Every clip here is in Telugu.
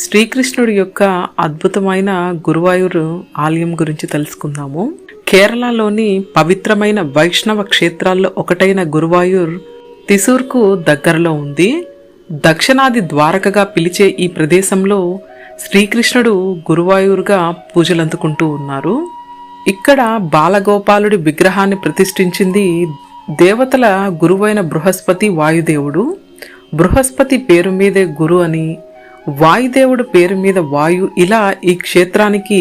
శ్రీకృష్ణుడి యొక్క అద్భుతమైన గురువాయూరు ఆలయం గురించి తెలుసుకుందాము. కేరళలోని పవిత్రమైన వైష్ణవ క్షేత్రాల్లో ఒకటైన గురువాయూర్ తిసూర్కు దగ్గరలో ఉంది. దక్షిణాది ద్వారకగా పిలిచే ఈ ప్రదేశంలో శ్రీకృష్ణుడు గురువాయూరుగా పూజలందుకుంటూ ఉన్నారు. ఇక్కడ బాలగోపాలుడి విగ్రహాన్ని ప్రతిష్ఠించింది దేవతల గురువైన బృహస్పతి వాయుదేవుడు. బృహస్పతి పేరు మీదే గురు అని, వాయుదేవుడు పేరు మీద వాయు, ఇలా ఈ క్షేత్రానికి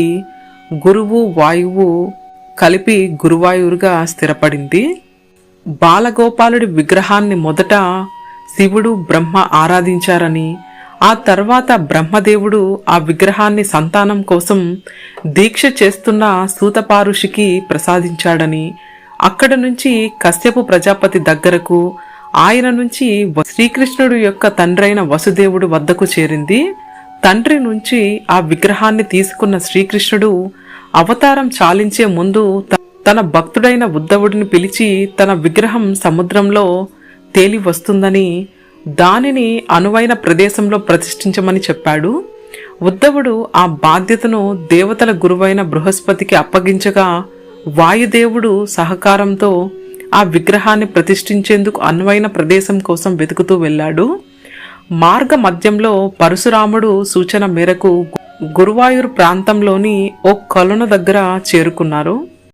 గురువు వాయువు కలిపి గురువాయూరుగా స్థిరపడింది. బాలగోపాలుడి విగ్రహాన్ని మొదట శివుడు బ్రహ్మ ఆరాధించారని, ఆ తర్వాత బ్రహ్మదేవుడు ఆ విగ్రహాన్ని సంతానం కోసం దీక్ష చేస్తున్న సూతపారుషికి ప్రసాదించాడని, అక్కడ నుంచి కశ్యపు ప్రజాపతి దగ్గరకు, ఆయన నుంచి శ్రీకృష్ణుడు యొక్క తండ్రైన వసుదేవుడు వద్దకు చేరింది. తండ్రి నుంచి ఆ విగ్రహాన్ని తీసుకున్న శ్రీకృష్ణుడు అవతారం చాలించే ముందు తన భక్తుడైన ఉద్ధవుడిని పిలిచి తన విగ్రహం సముద్రంలో తేలి వస్తుందని, దానిని అనువైన ప్రదేశంలో ప్రతిష్ఠించమని చెప్పాడు. ఉద్ధవుడు ఆ బాధ్యతను దేవతల గురువైన బృహస్పతికి అప్పగించగా, వాయుదేవుడు సహకారంతో ఆ విగ్రహాన్ని ప్రతిష్ఠించేందుకు అనువైన ప్రదేశం కోసం వెతుకుతూ వెళ్ళాడు. మార్గ మధ్యంలో పరశురాముడు సూచన మేరకు గురువాయూరు ప్రాంతంలోని ఓ కొలను దగ్గర చేరుకున్నారు.